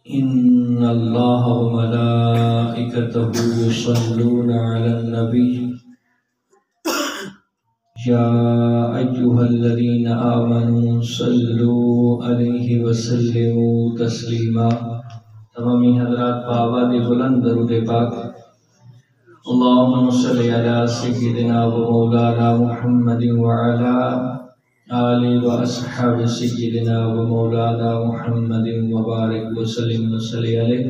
إن الله وملائكته يصلون على النبي يا أيها الذين آمنوا صلوا عليه وسلموا تسليما. تمامی حضرات بآباد بلند درود پاک. اللهم صل على سيدنا ومولانا محمد وعلى آل وأصحاب سيدنا ومولانا محمد وبارك وسلم وصلي عليه.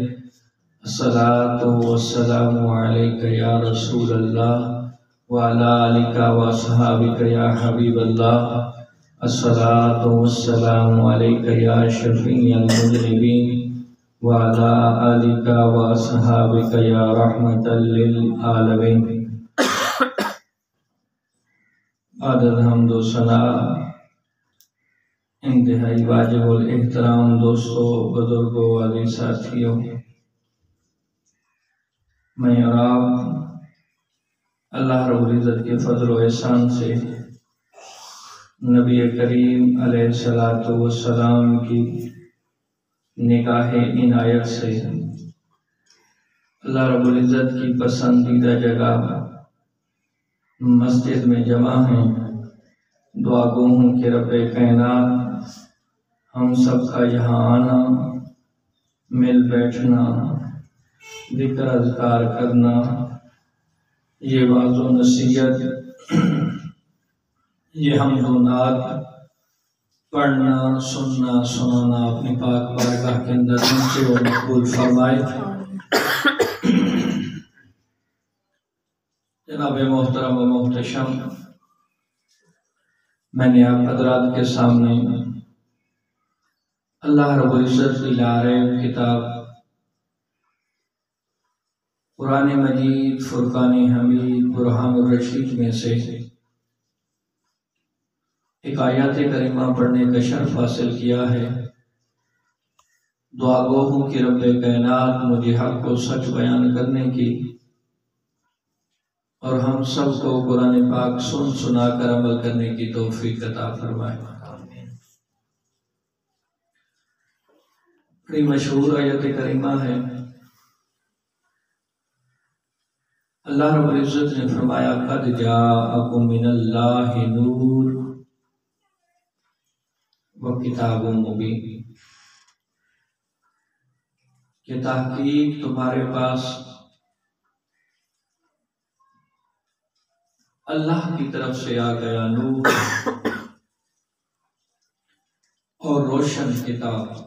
الصلاة والسلام عليك يا رسول الله وعلى آلك وأصحابك يا حبيب الله. الصلاة والسلام عليك يا شفيع المذنبين وعلى آلك وأصحابك يا رحمة للعالمين. عدد حمد و ثنا انتہائی واجب الاحترام دوستو، بزرگوں، عزیز ساتھیوں، میں اور آپ اللہ رب العزت کے فضل و احسان سے نبی کریم علیہ السلام کی نگاہ عنایت سے اللہ رب العزت کی پسندیدہ جگہ مسجد میں جمع ہیں. دعا گو ہوں کہ رب کائنات ہم سب کا یہاں آنا، مل بیٹھنا، ذکر اذکار کرنا، یہ وعظ و نصیحت، یہ حمد و نعت پڑھنا، سننا، سنانا اپنی پاک بارگاہ کے اندر سے وہ مقبول فرمائے. جناب محترم و محتشم، میں نے آپ حضرات کے سامنے اللہ رب العزت کی لاریب کتاب قرآن مجید فرقان حمید برہان الرشید میں سے ایک آیات کریمہ پڑھنے کا شرف حاصل کیا ہے. دعا گو ہوں کہ رب کائنات مجھے حق کو سچ بیان کرنے کی اور ہم سب کو قرآن پاک سن سنا کر عمل کرنے کی توفیق عطا فرمائے. بڑی مشہور آیت کریمہ ہے. اللہ رب العزت نے فرمایا قد جاءکم من اللہ نور و کتاب مبین، کہ تحقیق تمہارے پاس اللہ کی طرف سے آ گیا نور اور روشن کتاب.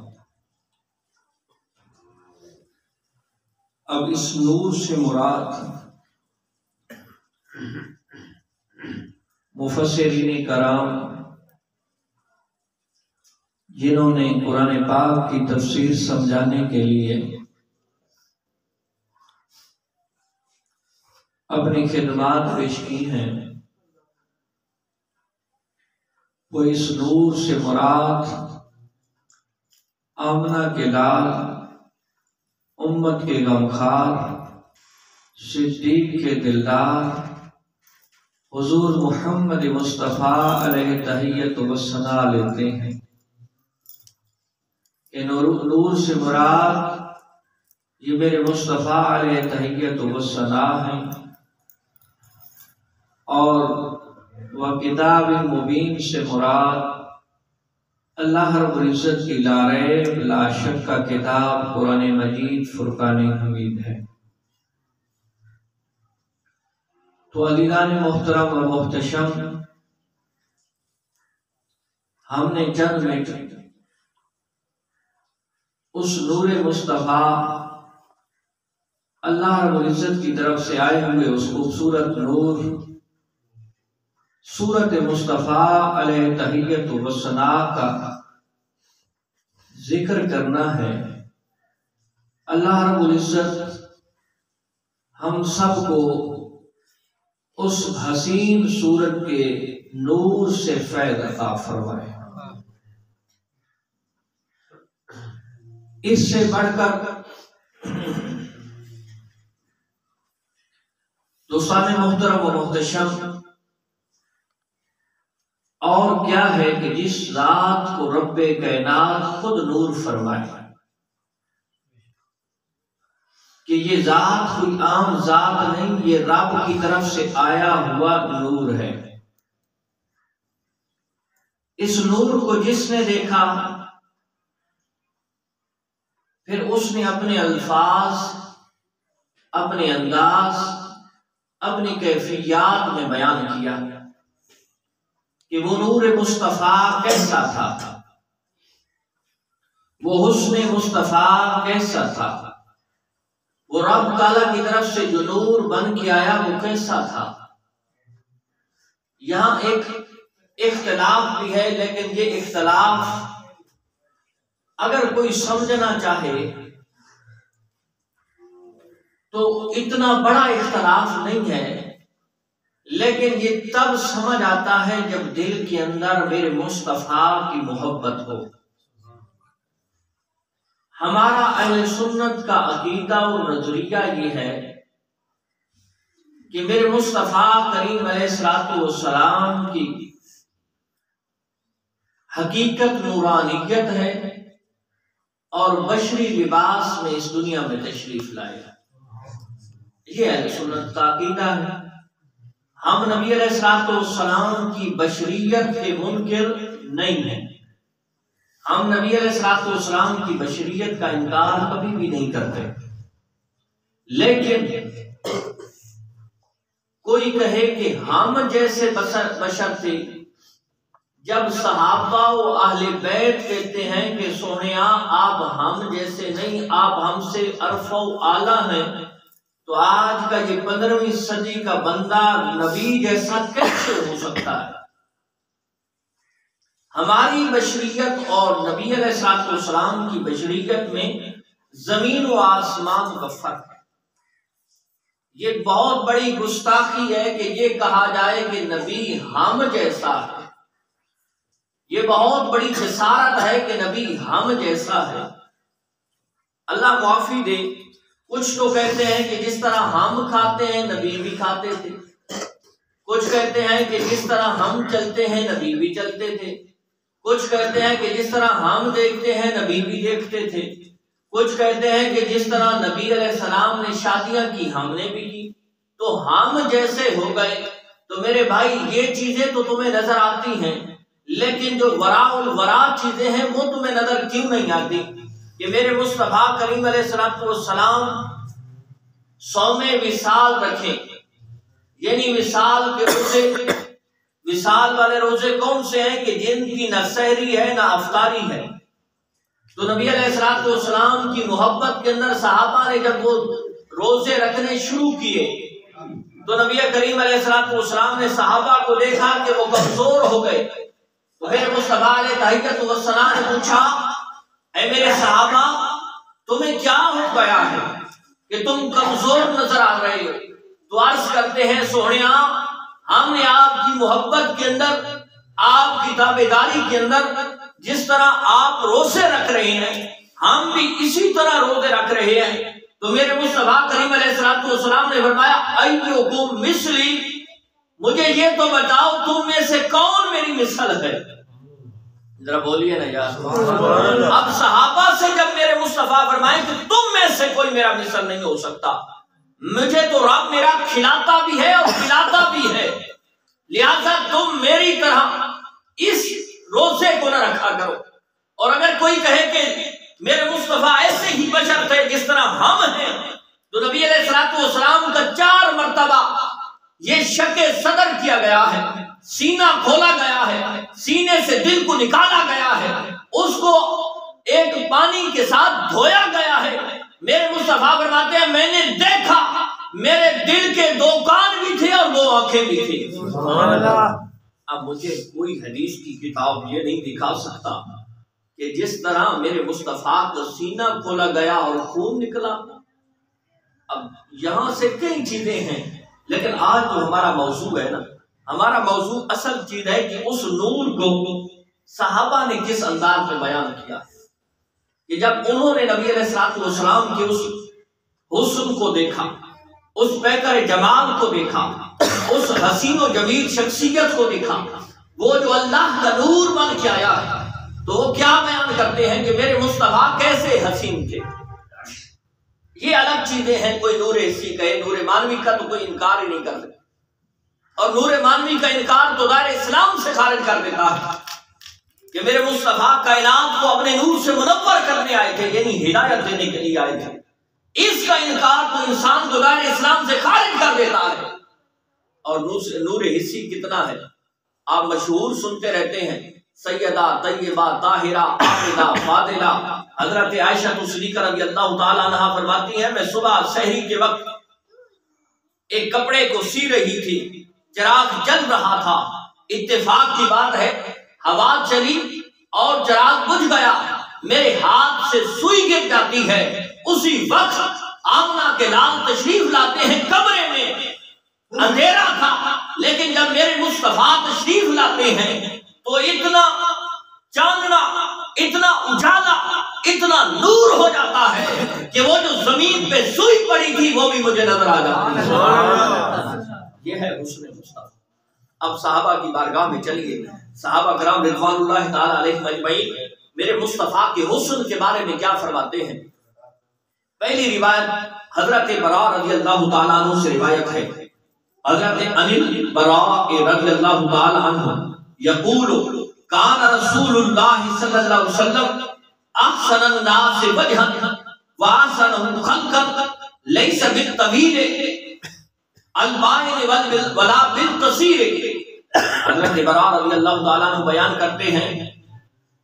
اب اس نور سے مراد مفسرین کرام جنہوں نے قرآن پاک کی تفسیر سمجھانے کے لیے اپنی خدمات پیش کی ہیں، وہ اس نور سے مراد آمنہ کے لال، امت کے غمخوار، صدیق کے دلدار حضور محمد مصطفیٰ علیہ تحیت و ثنا لیتے ہیں کہ نور سے مراد یہ میرے مصطفیٰ علیہ تحیت و ثنا ہیں، اور وہ کتاب مبین سے مراد اللہ رب العزت کی لاریب لا شک کا کتاب قرآن مجید فرقان حمید ہے. تو عزیزان محترم و محتشم، ہم نے چند منٹ اس نور مصطفیٰ اللہ رب العزت کی طرف سے آئے ہوئے اس خوبصورت نور سورت مصطفیٰ علیہ تحیت و ثنا کا ذکر کرنا ہے. اللہ رب العزت ہم سب کو اس حسین سورت کے نور سے فیض عطا فرمائے. اس سے بڑھ کر دوستان محترم و محتشم اور کیا ہے کہ جس ذات کو رب کائنات خود نور فرمائے، کہ یہ ذات کوئی عام ذات نہیں، یہ رب کی طرف سے آیا ہوا نور ہے۔ اس نور کو جس نے دیکھا پھر اس نے اپنے الفاظ، اپنے انداز، اپنی کیفیات میں بیان کیا کہ وہ نور مصطفیٰ کیسا تھا، وہ حسن مصطفیٰ کیسا تھا، وہ رب تعالیٰ کی طرف سے جو نور بن کے آیا وہ کیسا تھا۔ یہاں ایک اختلاف بھی ہے، لیکن یہ اختلاف اگر کوئی سمجھنا چاہے تو اتنا بڑا اختلاف نہیں ہے، لیکن یہ تب سمجھ آتا ہے جب دل کے اندر میرے مصطفیٰ کی محبت ہو۔ ہمارا اہل سنت کا عقیدہ اور نظریہ یہ ہے کہ میرے مصطفیٰ کریم علیہ السلام کی حقیقت نورانیت ہے اور بشری لباس میں اس دنیا میں تشریف لائے۔ یہ اہل سنت کا عقیدہ ہے۔ ہم نبی علیہ السلام کی بشریت کے منکر نہیں ہیں، ہم نبی علیہ السلام کی بشریت کا انکار کبھی بھی نہیں کرتے، لیکن کوئی کہے کہ ہم جیسے بشر تھے، جب صحابہ و اہل بیت کہتے ہیں کہ سونیا آپ ہم جیسے نہیں، آپ ہم سے ارفع و اعلیٰ ہیں، تو آج کا یہ 15ویں صدی کا بندہ نبی جیسا کیسے ہو سکتا ہے؟ ہماری بشریت اور نبی علیہ السلام کی بشریت میں زمین و آسمان کا فرق ہے۔ یہ بہت بڑی گستاخی ہے کہ یہ کہا جائے کہ نبی ہم جیسا ہے، یہ بہت بڑی جسارت ہے کہ نبی ہم جیسا ہے۔ اللہ معافی دے، کچھ تو کہتے ہیں کہ جس طرح ہم کھاتے ہیں نبی بھی کھاتے تھے، کچھ کہتے ہیں کہ جس طرح ہم چلتے ہیں نبی بھی چلتے تھے، کچھ کہتے ہیں کہ جس طرح ہم دیکھتے ہیں نبی بھی دیکھتے تھے، کچھ کہتے ہیں کہ جس طرح نبی علیہ السلام نے شادیاں کی ہم نے بھی کی، تو ہم جیسے ہو گئے۔ تو میرے بھائی یہ چیزیں تو تمہیں نظر آتی ہیں، لیکن جو وراء الورا چیزیں ہیں وہ تمہیں نظر کیوں نہیں آتی؟ کہ میرے مصطفیٰ کریم علیہ السلام صوم وصال رکھیں، یعنی وصال کے روزے، وصال والے روزے کون سے ہیں کہ جن کی نہ سحری ہے نہ افطاری ہے۔ تو نبی علیہ السلام کی محبت کے اندر صحابہ نے جب وہ روزے رکھنے شروع کیے تو نبی کریم علیہ السلام نے صحابہ کو دیکھا کہ وہ کمزور ہو گئے، تو پھر مصطفیٰ علیہ تحیت والثناء نے پوچھا اے میرے صحابہ تمہیں کیا ہو گیا ہے کہ تم کمزور نظر آ رہے ہو؟ تو عرض کرتے ہیں سونیا ہم نے آپ کی محبت کے اندر، آپ کی تابعداری کے اندر جس طرح آپ روزے رکھ رہے ہیں ہم بھی اسی طرح روزے رکھ رہے ہیں۔ تو میرے مصطفیٰ کریم علیہ السلام نے فرمایا ایکم مثلی، مجھے یہ تو بتاؤ تم میں سے کون میری مثل ہے؟ ذرا بولیے نا یار۔ اب صحابہ سے جب میرے مصطفیٰ فرمائے کہ تم میں سے کوئی میرا مثل نہیں ہو سکتا، مجھے تو رب میرا کھلاتا بھی ہے اور پلاتا بھی ہے، لہذا تم میری طرح اس روزے کو نہ رکھا کرو۔ اور اگر کوئی کہے کہ میرے مصطفیٰ ایسے ہی بشر تھے جس طرح ہم ہیں، تو نبی علیہ السلام کا 4 مرتبہ یہ شق صدر کیا گیا ہے، سینہ کھولا گیا ہے، سینے سے دل کو نکالا گیا ہے، اس کو ایک پانی کے ساتھ دھویا گیا ہے۔ میرے مصطفیٰ فرماتے ہیں میں نے دیکھا، میرے دل کے 2 کان بھی تھے اور 2 آنکھیں بھی تھی۔ اب مجھے کوئی حدیث کی کتاب یہ نہیں دکھا سکتا کہ جس طرح میرے مصطفیٰ کا سینہ کھولا گیا اور خون نکلا۔ اب یہاں سے کئی چیزیں ہیں، لیکن آج جو ہمارا موضوع ہے نا، ہمارا موضوع اصل چیز ہے کہ اس نور کو صحابہ نے کس انداز میں بیان کیا کہ جب انہوں نے نبی علیہ السلام کے اس حسن کو دیکھا، اس پیکر جمال کو دیکھا، اس حسین و جمیل شخصیت کو دیکھا، وہ جو اللہ کا نور بن کے آیا ہے، تو وہ کیا بیان کرتے ہیں کہ میرے مصطفیٰ کیسے حسین تھے۔ یہ الگ چیزیں ہیں. کوئی نور حسی کہے، نور مانوی کا تو کوئی انکار ہی نہیں کر سکتا، اور نور مانوی کا انکار تو دائرہ اسلام سے خارج کر دیتا ہے کہ میرے مصطفیٰ کائنات کو اپنے نور سے منور کرنے آئے تھے، یعنی ہدایت دینے کے لیے آئے تھے. اس کا انکار تو انسان کو دائرہ اسلام سے خارج کر دیتا ہے. اور نور حسی کتنا ہے، آپ مشہور سنتے رہتے ہیں، سیدہ طیبہ طاہرہ عابدہ فاضلہ. حضرت عائشہ صدیقہ رضی اللہ تعالی عنہا فرماتی ہیں، میں صبح سحری کے وقت ایک کپڑے کو سی رہی تھی، چراغ جل رہا تھا. اتفاق کی بات ہے ہوا چلی اور چراغ بجھ گیا، میرے ہاتھ سے سوئی گر جاتی ہے. اسی وقت آمنہ کے لال تشریف لاتے ہیں. کمرے میں اندھیرا تھا، لیکن جب میرے مصطفیٰ تشریف لاتے ہیں تو اتنا چاندنا، اتنا اجالا، اتنا نور ہو جاتا ہے کہ وہ جو زمین پہ سوئی پڑی تھی وہ بھی مجھے نظر آ جاتی ہے. یہ ہے حسن مصطفیٰ. اب صحابہ کی بارگاہ میں چلیے. صحابہ کرام رضوان اللہ تعالی علیہم اجمعین میرے مصطفیٰ کے حسن کے بارے میں کیا فرماتے ہیں. پہلی روایت حضرت براء رضی اللہ تعالیٰ عنہ سے روایت ہے. حضرت انل براء رضی اللہ تعالیٰ عنہ یقول کان رسول اللہ صلی اللہ علیہ وسلم احسن الناس وجہا واحسنهم خلقا لیس بالطویل البائن ولا بالقصیر. حضرت براء رضی اللہ تعالیٰ عنہ بیان کرتے ہیں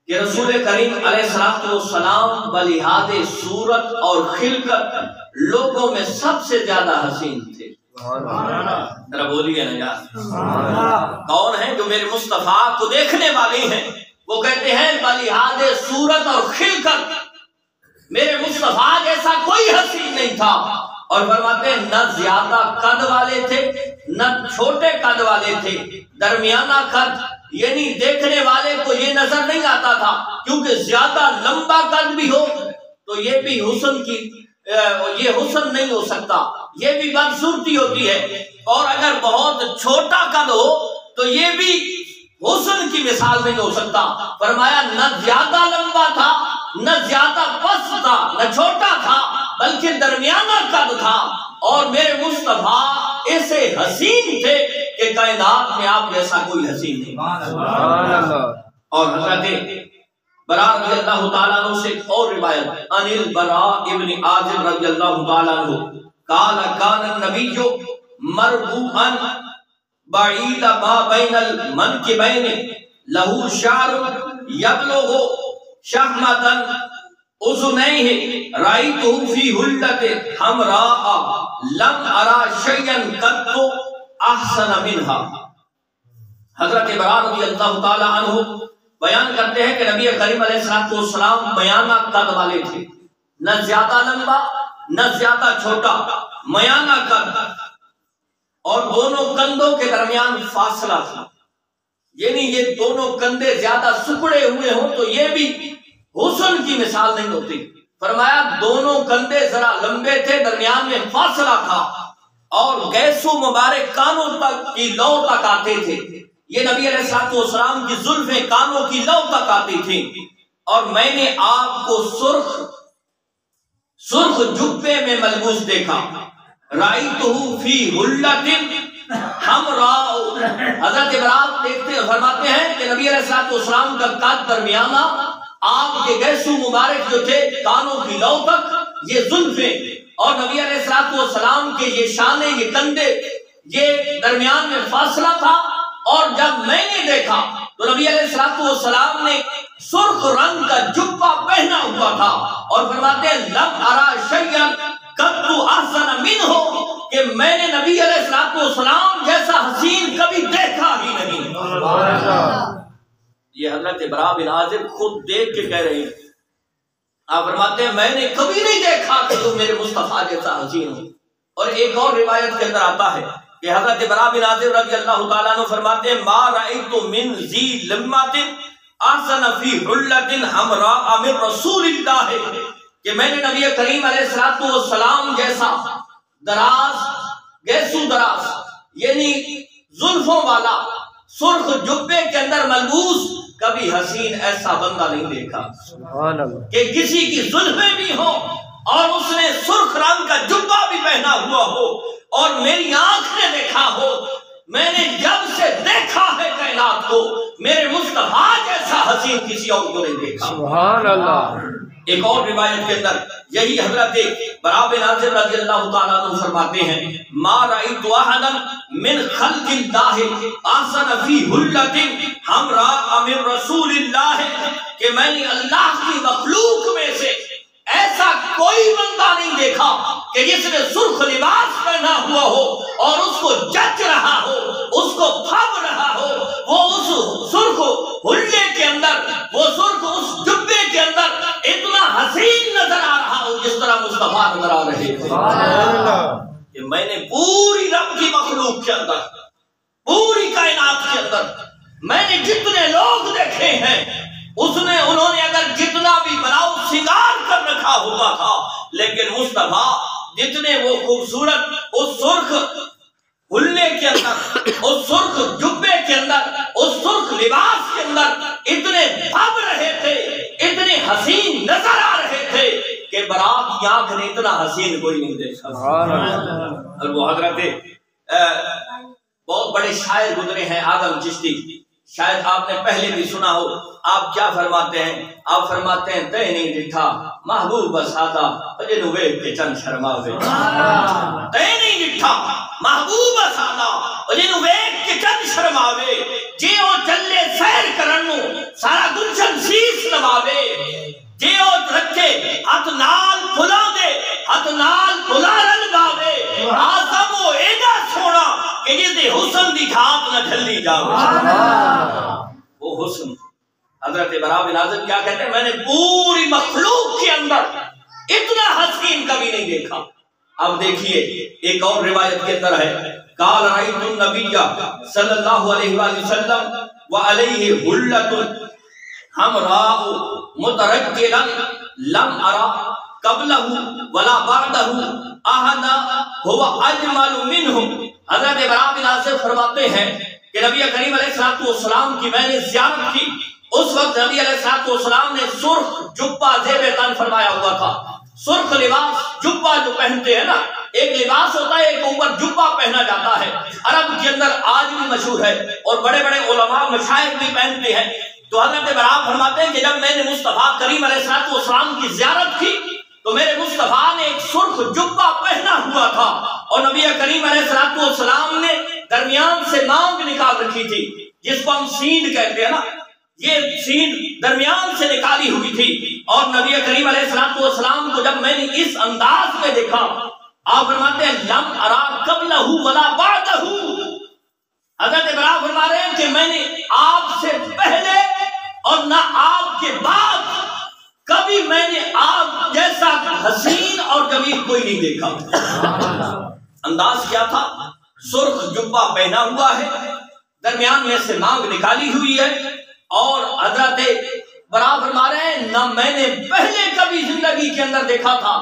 کہ رسول کریم علیہ الصلوۃ والسلام بلحاظ صورت اور خلقت لوگوں میں سب سے زیادہ حسین تھے. ذرا بولیے نا یار، کون ہیں جو میرے مصطفیٰ کو دیکھنے والے ہیں؟ وہ کہتے ہیں بلحاظ صورت اور خلقت میرے مصطفیٰ جیسا کوئی حسین نہیں تھا. اور فرماتے ہیں نہ زیادہ قد والے تھے نہ چھوٹے قد والے تھے، درمیانہ قد، یعنی دیکھنے والے کو یہ نظر نہیں آتا تھا، کیونکہ زیادہ لمبا قد بھی ہو تو یہ بھی حسن کی یہ حسن نہیں ہو سکتا، یہ بھی بدصورتی ہوتی ہے. اور اگر بہت چھوٹا قد ہو تو یہ بھی حسن کی مثال نہیں ہو سکتا. فرمایا نہ زیادہ لمبا تھا نہ زیادہ پست تھا نہ چھوٹا تھا، بلکہ درمیانہ قد تھا. اور میرے مصطفیٰ ایسے حسین تھے کہ کائنات میں آپ جیسا کوئی حسین نہیں. اور حضرت براء رضی اللہ تعالیٰ عنہ سے ایک اور روایت ان البراء ابن عازب رضی اللہ تعالیٰ عنہ قال کان النبی مربوعا بعید ما بین المنکبین له شعر یبلغ شحمة اذنیہ رأیتہ فی حلۃ حمراء لم ارى شیئا قط احسن منها. حضرت براء رضی اللہ تعالی عنہ بیان کرتے ہیں کہ نبی کریم علیہ السلام میانہ قد والے تھے، نہ زیادہ لمبا نہ زیادہ چھوٹا، میانہ قد، اور دونوں کندھوں کے درمیان فاصلہ تھا. یعنی یہ دونوں کندھے زیادہ سکڑے ہوئے ہوں تو یہ بھی حسن کی مثال نہیں ہوتی. فرمایا دونوں کندھے ذرا لمبے تھے، درمیان میں فاصلہ تھا، اور گیسو مبارک کانوں تک کی لو تک آتے تھے. یہ نبی علیہ السلام کی زلفیں کانوں کی لو تک آتی تھی. اور میں نے آپ کو سرخ جبے میں ملبوس دیکھا. رأیتہ فی حلۃ حمراء. حضرت براء دیکھتے فرماتے ہیں کہ نبی علیہ السلام کا قد درمیانہ، آپ کے گیسو مبارک جو تھے کانوں کی لو تک یہ زلفیں، اور نبی علیہ السلام کے یہ شانے، یہ کندھے، یہ درمیان میں فاصلہ تھا. اور جب میں نے دیکھا تو نبی علیہ السلام نے سرخ رنگ کا جبہ پہنا ہوا تھا. اور فرماتے ہیں لم ارى شیئا قط احسن منہ، کہ میں نے نبی علیہ السلام جیسا حسین کبھی دیکھا ہی نہیں. یہ حضرت براء بن عازب خود دیکھ کے کہہ رہے ہیں. آپ فرماتے ہیں میں نے کبھی نہیں دیکھا کہ تم میرے مصطفیٰ جیسا حسین ہو. اور ایک اور روایت کے اندر آتا ہے کہ حضرت براء بن عازب رضی اللہ تعالیٰ عنہ فرماتے ہیں ما رأیت من ذی لمۃ احسن فی حلۃ حمراء من رسول اللہ، کہ میں نے نبی کریم علیہ السلام جیسا دراز، گیسو دراز، یعنی زلفوں والا سرخ جبے کے اندر ملبوس کبھی حسین ایسا بندہ نہیں دیکھا کہ کسی کی زلفیں بھی ہوں اور اس نے سرخ رنگ کا جبہ بھی پہنا ہوا ہو اور میری آنکھ نے دیکھا ہو، میں نے جب سے دیکھا ہے کائنات کو میرے مصطفیٰ جیسا حسین کسی اور کو نہیں دیکھا۔ سبحان اللہ۔ ایک اور روایت کے اندر یہی حضرت براء بن عازب رضی اللہ تعالیٰ عنہ فرماتے ہیں ما رأیت احدا من خلق اللہ احسن فی حلۃ حمراء من رسول اللہ، کہ میں نے اللہ کی مخلوق میں سے ایسا کوئی بندہ نہیں دیکھا کہ جس نے سرخ لباس پہنا ہوا ہو اور اس کو جچ رہا ہو، اس کو پھب رہا ہو، وہ اس سرخ حلے کے اندر، وہ سرخ اس جبے کے اندر اتنا حسین نظر آ رہا ہو جس طرح مصطفیٰ نظر آ رہے تھے۔ کہ میں نے پوری رب کی مخلوق کے اندر، پوری کائنات کے اندر میں نے جتنے لوگ دیکھے ہیں، انہوں نے اگر جتنا بھی بناؤ سنگار کر رکھا ہوتا تھا، لیکن مصطفیٰ جتنے وہ خوبصورت اس سرخ حلے کے اندر، اس سرخ جبے کے اندر، اس سرخ لباس کے اندر اتنے بھب رہے تھے، اتنے حسین نظر آ رہے تھے کہ برات کی آنکھ نے اتنا حسین کوئی نہیں دیکھا۔ اور وہ حضرت بہت بڑے شاعر گزرے ہیں آدم چشتی، شاید آپ نے پہلے بھی سنا ہو۔ آپ کیا فرماتے ہیں؟ آپ فرماتے ہیں تے نہیں ڈٹھا محبوب سادہ جنوں ویکھ کے چند شرماوے، تے نہیں ڈٹھا محبوب سادہ جنوں ویکھ کے چند شرماوے، جے او چلے سیر کرن نو سارا گلشن شیش نواوے، جے او رکھے ہاتھ نال پھلاں دے ہاتھ نال پھلا رلواوے، آزم او ایڈا سونا کہ جس دے حسن دی گھات نہ جھلی جاوے۔ وہ حسن حضرت براء بن عازب کیا کہتے ہیں؟ میں نے پوری مخلوق کے اندر اتنا حسین کبھی نہیں دیکھا۔ اب دیکھیے ایک اور روایت کے اندر ہے قال رأیت النبی صلی اللہ علیہ وآلہ وسلم وعلیہ حلۃ حمراء مترجلا لم ارى قبلہ ولا بعدہ احد هو اجمل منہ۔ حضرت براء بن عازب فرماتے ہیں کہ نبی کریم علیہ السلام کی میں نے زیارت کی، اس وقت نبی علیہ السلام نے سرخ جبہ زیب تن فرمایا ہوا تھا۔ سرخ لباس جبہ جو پہنتے ہیں نا، ایک لباس ہوتا ہے، ایک اوپر جبہ پہنا جاتا ہے، عرب کے اندر آج بھی مشہور ہے اور بڑے بڑے علماء مشائخ بھی پہنتے ہیں۔ تو حضرت براء فرماتے ہیں کہ جب میں نے مصطفیٰ کریم علیہ السلام کی زیارت کی تو میرے مصطفیٰ نے ایک سرخ جبہ پہنا ہوا تھا اور نبی کریم علیہ السلام نے درمیان سے مانگ نکال رکھی تھی، جس کو ہم سینڈ کہتے ہیں نا، یہ سینڈ درمیان سے نکالی ہوئی تھی۔ اور نبی کریم علیہ السلام کو جب میں نے اس انداز میں دیکھا، آپ فرماتے ہیں لم ارا قبلہ ولا بعدہ، حضرت براء فرما رہے ہیں کہ میں نے آپ سے پہلے اور نہ آپ کے بعد کبھی میں نے آپ جیسا حسین اور جمیل کوئی نہیں دیکھا۔ انداز کیا تھا؟ سرخ جبہ پہنا ہوا ہے، درمیان میں سے مانگ نکالی ہوئی ہے، اور حضرت براء فرما رہے ہیں نہ میں نے پہلے کبھی زندگی کے اندر دیکھا تھا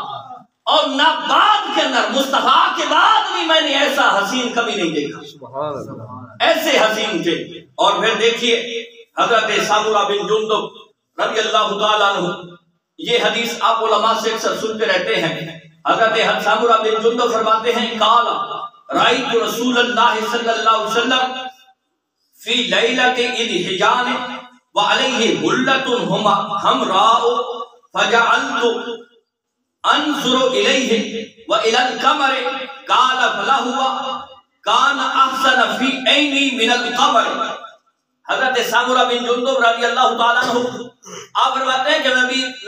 اور نہ بعد کے اندر، مصطفیٰ کے بعد بھی میں نے ایسا حسین کبھی نہیں دیکھا، ایسے حسین تھے۔ اور پھر دیکھیے حضرت سامورہ بن جندب رضی اللہ تعالیٰ عنہ، یہ حدیث آپ علماء سے اکثر سنتے رہتے ہیں۔ حضرت سامورہ بن جندب فرماتے ہیں قال رأیت رسول اللہ صلی اللہ علیہ وسلم فی لیلۃ اذ وعلیہ حلۃ حمراء فجعلت انظر الیہ والی القمر قال فلہو کان احسن فی عینی من القمر۔ حضرت سامورہ بن جندب رضی اللہ تعالیٰ عنہ آپ فرماتے ہیں کہ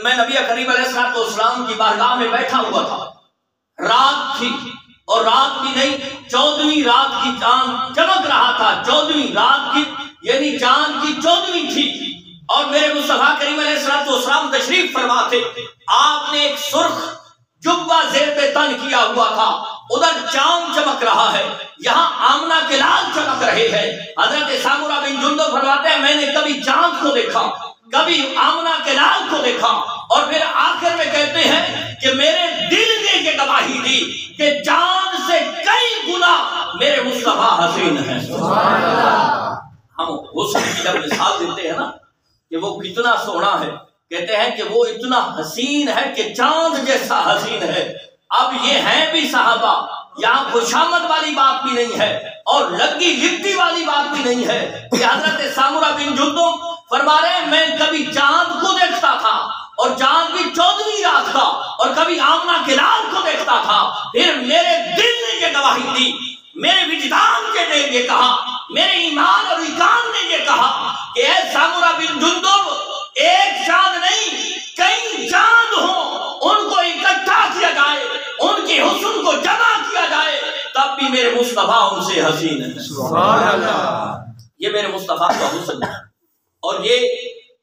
میں نبی کریم علیہ السلام کی بارگاہ میں بیٹھا ہوا تھا، رات تھی اور رات بھی نہیں 14ویں رات کی چاند چمک رہا تھا، 14ویں رات کی یعنی چاند کی 14ویں تھی، اور میرے مصطفیٰ کریم علیہ السلام تشریف فرما تھے۔ آپ نے ایک سرخ جبہ زیر پہ تن کیا ہوا تھا، ادھر چاند چمک رہا ہے، یہاں آمنہ کے لال چمک رہے ہیں۔ حضرت سامورہ بن جندب فرماتے ہیں میں نے کبھی چاند کو دیکھا، کبھی آمنہ کے لال کو دیکھا، اور پھر آخر میں کہتے ہیں کہ میرے دل نے یہ گواہی دی کہ چاند سے کئی گنا میرے مصطفیٰ حسین ہیں۔ ہم حسن کی جب مثال دیتے ہیں نا کہ وہ کتنا سونا ہے، کہتے ہیں کہ وہ اتنا حسین ہے کہ چاند جیسا حسین ہے۔ اب یہ ہیں بھی صحابہ، یہاں خوشامد والی بات بھی نہیں ہے اور لگی لپٹی والی بات بھی نہیں ہے کہ حضرت سامورہ بن جندب فرما رہے ہیں میں کبھی چاند کو دیکھتا تھا اور چاند بھی 14ویں رات کا، اور کبھی آمنہ کے لال کو دیکھتا تھا، پھر میرے دل نے یہ گواہی دی، میرے وجدان کے نے یہ کہا، میرے ایمان اور ایقان نے یہ کہا کہ اے سامورہ بن جندب ایک چاند نہیں کئی چاند ہوں، ان کو اکٹھا کیا جائے، ان کے حسن کو جمع کیا جائے، تب بھی میرے مصطفیٰ ان سے حسین ہے۔ سبحان اللہ، یہ میرے مصطفیٰ کا حسن ہے۔ اور یہ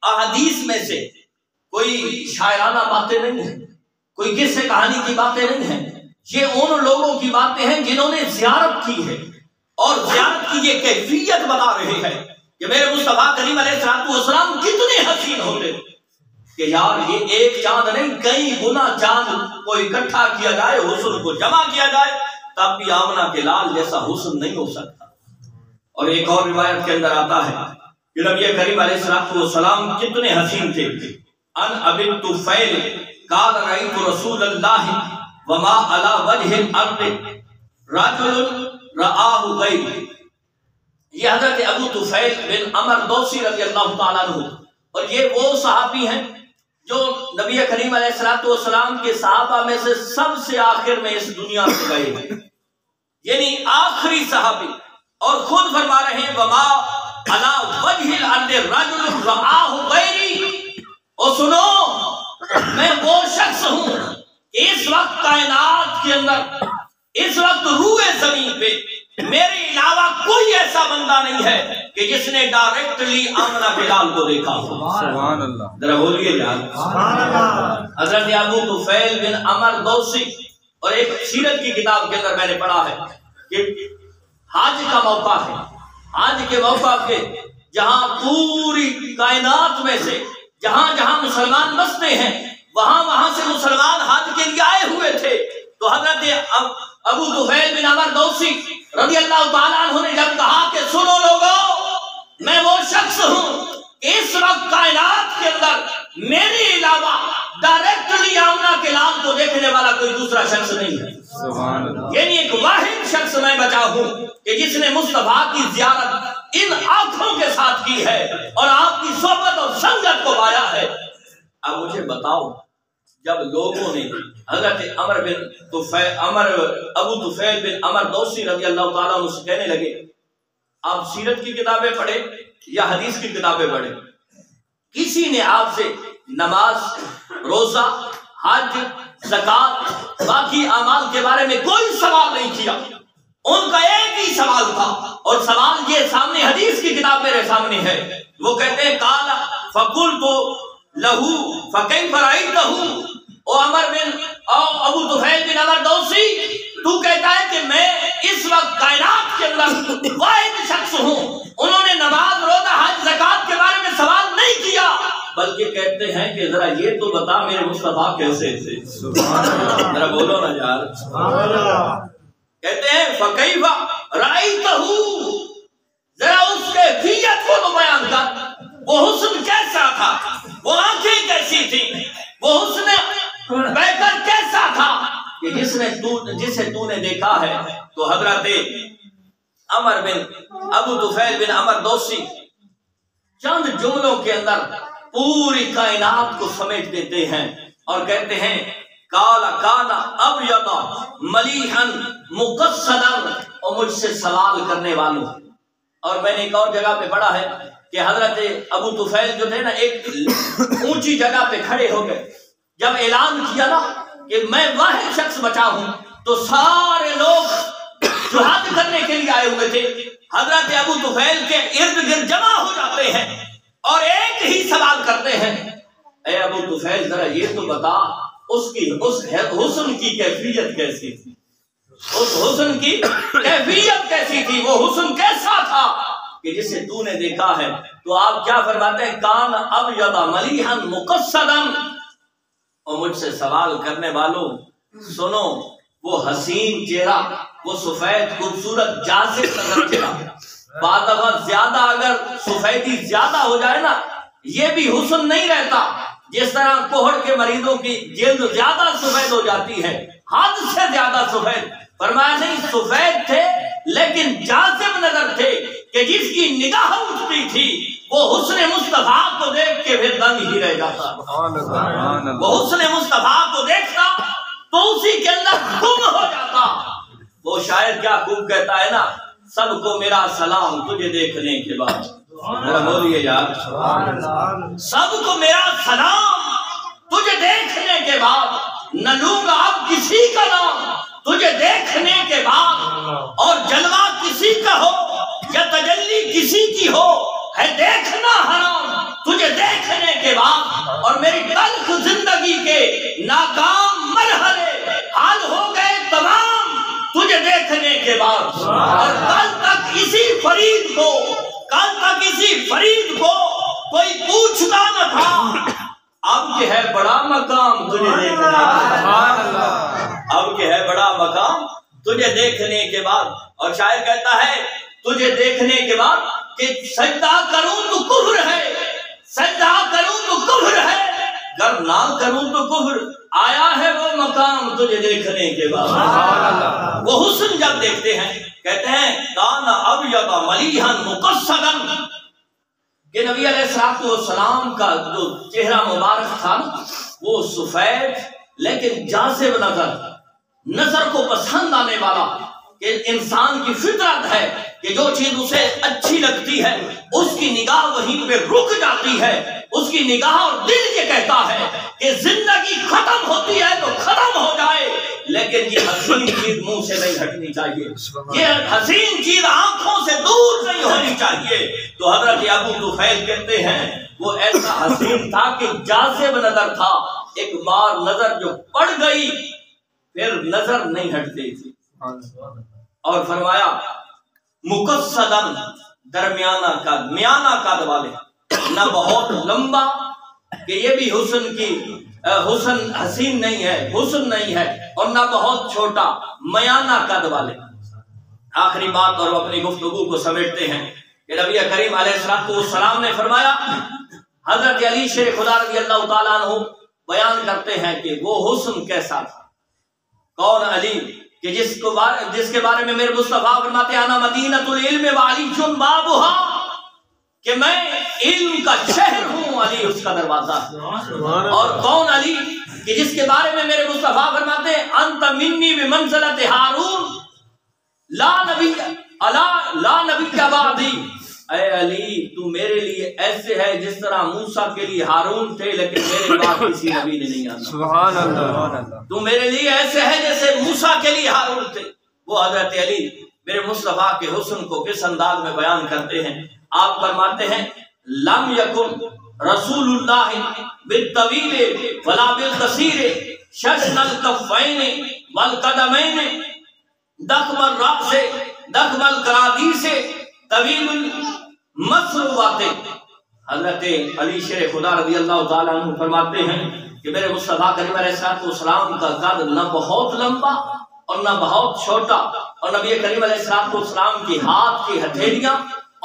احادیث میں سے کوئی شاعرانہ باتیں نہیں ہیں، کوئی قصے کہانی کی باتیں نہیں ہیں، یہ ان لوگوں کی باتیں ہیں جنہوں نے زیارت کی ہے، اور زیارت کی یہ کیفیت بتا رہے ہیں کہ میرے مصطفیٰ کریم علیہ السلام کتنے حسین ہوتے کہ یار یہ ایک چاند نہیں کئی گنا چاند کو اکٹھا کیا جائے، حسن کو جمع کیا جائے، تب بھی آمنہ کے لال جیسا حسن نہیں ہو سکتا۔ اور ایک اور روایت کے اندر آتا ہے کہ نبی کریم علیہ السلام کتنے حسین تھے۔ ان ابی طفیل قال رأیت رسول اللہ وما علی وجہ الارض رجل رآہ غیری۔ یہ حضرت ابو طفیل بن عمر دوسی رضی اللہ تعالیٰ عنہ، اور یہ وہ صحابی ہیں جو نبی کریم علیہ السلام کے صحابہ میں سے سب سے آخر میں اس دنیا سے گئے ہیں، یعنی آخری صحابی، اور خود فرما رہے ہیں وما علی وجہ الارض رجل رآہ غیری۔ اور سنو میں وہ شخص ہوں کہ اس وقت کائنات کے اندر، اس وقت روئے زمین پہ میرے علاوہ کوئی ایسا بندہ نہیں ہے کہ جس نے ڈائریکٹلی آمنہ کے لال کو دیکھا ہو۔ سبحان اللہ، ذرا بولیے یار سبحان اللہ۔ حضرت ابو طفیل بن عمر دوسی، اور ایک سیرت کی کتاب کے اندر میں نے پڑھا ہے کہ حج کا موقع ہے، حج کے موقع پہ جہاں پوری کائنات میں سے جہاں جہاں مسلمان بستے ہیں وہاں سے مسلمان حج کے لیے آئے ہوئے تھے، تو حضرت ابو طفیل بن عمر دوسی رضی اللہ تعالیٰ عنہ نے جب کہا کہ سنو لوگو میں وہ شخص ہوں کہ اس وقت کائنات کے اندر میرے علاوہ ڈائریکٹلی آمنہ کے لال کو دیکھنے والا کوئی دوسرا شخص نہیں ہے، سبحان اللہ، یعنی ایک واحد شخص میں بچا ہوں کہ جس نے مصطفیٰ کی زیارت ان آنکھوں کے ساتھ کی ہے اور آپ کی صحبت اور سنگت کو پایا ہے۔ اب مجھے بتاؤ جب لوگوں نے حضرت ابو طفیل بن عمر دوسی رضی اللہ تعالیٰ عنہ سے کہنے لگے آپ سیرت کی کتابیں پڑھیں یا حدیث کی کتابیں پڑھیں، کسی نے آپ سے نماز، روزہ، حج، زکات، باقی اعمال کے بارے میں کوئی سوال نہیں کیا، ان کا ایک ہی سوال تھا، اور سوال یہ سامنے حدیث کی کتاب میرے سامنے ہے، وہ کہتے ہیں قال فقلت له فكيف رأيته، او ابو طفیل بن عمر دوسی تو کہتا ہے کہ میں اس وقت کائنات کے اندر واحد شخص ہوں، انہوں نے نماز، روزہ، حج، زکات کے بارے میں سوال نہیں کیا، بلکہ کہتے ہیں کہ ذرا یہ تو بتا میرے مصطفیٰ کیسے تھے۔ سبحان اللہ، ذرا بولو نا یار سبحان اللہ۔ کہتے ہیں فَكَيْفَ رَأَيْتَهُ، ذرا اس کے کیفیت کو تو بیان کر، وہ حسن کیسا تھا، وہ آنکھیں کیسی تھی، وہ حسن بہتر کیسا تھا کہ جسے تو نے دیکھا ہے۔ تو حضرت ابو طفیل بن عمر دوسی چند جملوں کے اندر پوری کائنات کو سمیٹ دیتے ہیں اور کہتے ہیں کالا کانا ابیض ملیحا مقصدا، اور مجھ سے سوال کرنے والوں، اور میں نے ایک اور جگہ پہ پڑھا ہے کہ حضرت ابو طفیل جو تھے نا ایک اونچی جگہ پہ کھڑے ہو گئے، جب اعلان کیا نا کہ میں واحد شخص بچا ہوں تو سارے لوگ جو حج کرنے کے لیے آئے ہوئے تھے حضرت ابو طفیل کے ارد گرد جمع ہو جاتے ہیں اور ایک ہی سوال کرتے ہیں اے ابو طفیل ذرا یہ تو بتا اس حسن کی کیفیت کیسی تھی، اس حسن کی کیفیت کیسی تھی، وہ حسن کیسا تھا کہ جسے تو نے دیکھا ہے۔ تو آپ کیا فرماتے ہیں کان ابیض ملیحا مقصدا، اور مجھ سے سوال کرنے والوں سنو وہ حسین چہرہ، وہ سفید خوبصورت جاذب نظر چہرہ، بعض دفعہ زیادہ اگر سفیدی زیادہ ہو جائے نا یہ بھی حسن نہیں رہتا، جس طرح کوہڑ کے مریضوں کی جلد زیادہ سفید ہو جاتی ہے، حد سے زیادہ سفید، فرمایا نہیں سفید تھے لیکن جاذب نظر تھے کہ جس کی نگاہ اٹھتی تھی وہ حسن مصطفیٰ کو دیکھ کے پھر دنگ ہی رہ جاتا۔ وہ حسن مصطفیٰ کو دیکھتا تو اسی کے اندر گم ہو جاتا۔ وہ شاعر کیا خوب کہتا ہے نا، سب کو میرا سلام تجھے دیکھنے کے بعد، بولیے یار، سب کو میرا سلام تجھے دیکھنے کے بعد، نہ لوں گا اب کسی کا نام تجھے دیکھنے کے بعد، اور جلوہ کسی کا ہو یا تجلی کسی کی ہو ہے دیکھنا حرام تجھے دیکھنے کے بعد، اور میری تلخ زندگی کے ناکام مرحلے حل ہو گئے تمام تجھے دیکھنے کے بعد، اور کل تک اسی فرید کو کوئی پوچھتا نہ تھا، اب کہ ہے بڑا مقام تجھے دیکھنے کے بعد، اب کہ ہے بڑا مقام تجھے دیکھنے کے بعد۔ اور شاعر کہتا ہے تجھے دیکھنے کے بعد کہ سجدہ کروں تو کفر ہے، سجدہ کروں تو کفر ہے، گر نہ کروں تو کفر، آیا ہے وہ مقام تجھے دیکھنے کے بعد۔ وہ حسن جب دیکھتے ہیں کہتے ہیں کانا ابیض ملیحا مقصدا، کہ نبی علیہ السلام کا جو چہرہ مبارک تھا وہ سفید لیکن جاذب نظر کو پسند آنے والا، کہ انسان کی فطرت ہے کہ جو چیز اسے اچھی لگتی ہے اس کی نگاہ وہیں پہ رک جاتی ہے، اس کی نگاہ اور دل یہ کہتا ہے کہ زندگی ختم ہوتی ہے تو ختم ہو جائے، لیکن یہ حسین چیز منہ سے نہیں ہٹنی چاہیے، یہ حسین چیز آنکھوں سے دور نہیں ہونی چاہیے۔ تو حضرت ابو طفیل کہتے ہیں وہ ایسا حسین تھا کہ جاذب نظر تھا، ایک بار نظر جو پڑ گئی پھر نظر نہیں ہٹتی تھی۔ اور فرمایا مقصدن، درمیانہ قد، میانہ قد والے، نہ بہت لمبا کہ یہ بھی حسن حسین نہیں ہے، حسن نہیں ہے، اور نہ بہت چھوٹا، میانہ قد والے۔ آخری بات اور اپنی گفتگو کو سمیٹتے ہیں کہ نبی کریم علیہ السلام نے فرمایا، حضرت علی شیر خدا رضی اللہ تعالیٰ عنہ بیان کرتے ہیں کہ وہ حسن کیسا تھا۔ کون علی؟ کہ جس کے بارے میں میرے مصطفیٰ فرماتے ہیں انا مدینۃ العلم وعلی بابھا، کہ میں علم کا شہر ہوں، علی اس کا دروازہ ہے۔ اور کون علی؟ کہ جس کے بارے میں میرے مصطفیٰ فرماتے ہیں انت منی بمنزلۃ ہارون لا نبی بعدی، اے علی تو میرے لیے ایسے ہے جس طرح موسیٰ کے لیے ہارون تھے لیکن میرے بعد کسی نبی نے نہیں آنا۔ سبحان اللہ۔ تو میرے لیے ایسے ہے جیسے موسیٰ کے لیے ہارون تھے۔ وہ حضرت علی میرے مصطفیٰ کے حسن کو کس انداز میں بیان کرتے ہیں؟ آپ فرماتے ہیں لم یکن رسول اللہ بالطویل ولا بالقصیر ششن الکفین والقدمین ضخم الرأس ضخم القرادیس طویل المسروبات۔ حضرت علی شیر خدا رضی اللہ تعالیٰ عنہ فرماتے ہیں کہ میرے مصطفیٰ کریم علیہ السلام کا قد نہ بہت لمبا اور نہ بہت چھوٹا، اور نبی کریم علیہ السلام کی ہاتھ کی ہتھیلیاں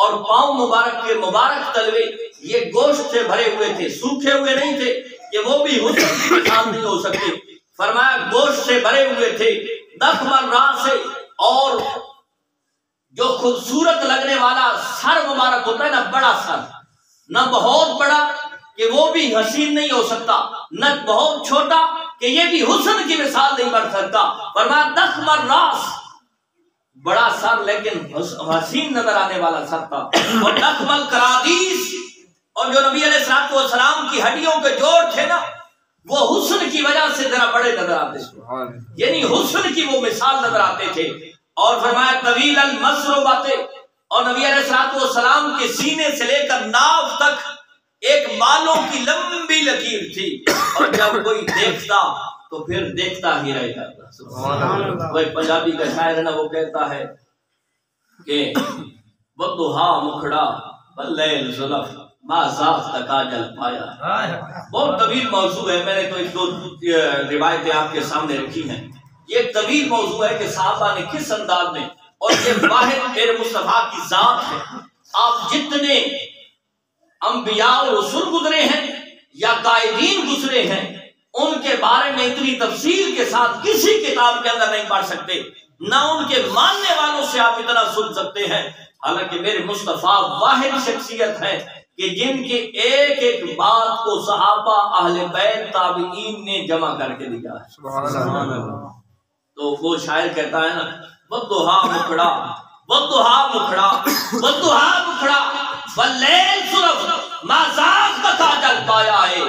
اور پاؤں مبارک کے مبارک تلوے یہ گوشت سے بھرے ہوئے تھے، سوکھے ہوئے نہیں تھے کہ وہ بھی حسن کی مثال نہیں ہو سکتے۔ فرمایا گوشت سے بھرے ہوئے تھے، ضخم الراس، اور جو خوبصورت لگنے والا سر مبارک ہوتا ہے نا، بڑا سر، نہ بہت بڑا کہ وہ بھی حسین نہیں ہو سکتا، نہ بہت چھوٹا کہ یہ بھی حسن کی مثال نہیں بن سکتا۔ فرمایا ضخم الراس، بڑا سر لیکن حسین نظر آنے والا سر تھا، اور ضخم القرادیس، اور جو نبی علیہ السلام کی ہڈیوں کے جوڑ تھے نا وہ حسن کی وجہ سے ذرا بڑے نظر آتے تھے، یعنی حسن کی وہ مثال نظر آتے تھے۔ اور فرمایا طویل المسروبات، اور نبی علیہ السلام کے سینے سے لے کر ناف تک ایک بالوں کی لمبی لکیر تھی، اور جب کوئی دیکھتا تو پھر دیکھتا ہی رہ جاتا۔ وہ پنجابی کا شاعر ہے نا، وہ کہتا ہے کہ بدھا مکھڑا بلیل زلف بازاف تکاجل پایا۔ بہت طویل موضوع ہے، میں نے تو ایک دو روایتیں آپ کے سامنے رکھی ہیں۔ یہ ایک طویل موضوع ہے کہ صحابہ نے کس انداز میں، اور یہ واحد میرے مصطفیٰ کی ذات ہے۔ آپ جتنے انبیاء اور رسول گزرے ہیں یا قائدین گزرے ہیں ان کے بارے میں اتنی تفصیل کے ساتھ کسی کتاب کے اندر نہیں پڑھ سکتے، نہ ان کے ماننے والوں سے آپ اتنا سن سکتے ہیں۔ حالانکہ میرے مصطفیٰ واحد شخصیت ہے کہ جن کی ایک ایک بات کو صحابہ، اہل بیت، تابعین نے جمع کر کے دیا ہے۔ سبحان اللہ۔ تو وہ شاعر کہتا ہے نا، وَالضُّحَا مُکھڑا وَالضُّحَا مُکھڑا وَالضُّحَا مُکھڑا وَاللَّيْلِ صُرَف مَا زَاغَ کَاجَل پایا ہے،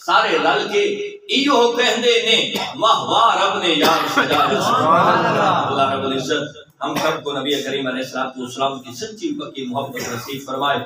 سارے رل کے ایہو کہندے نے واہ واہ رب نے یار سجایا۔ سبحان اللہ۔ اللہ رب العزت ہم سب کو نبی کریم علیہ السلام کی سچی پکی محبت نصیب فرمائے۔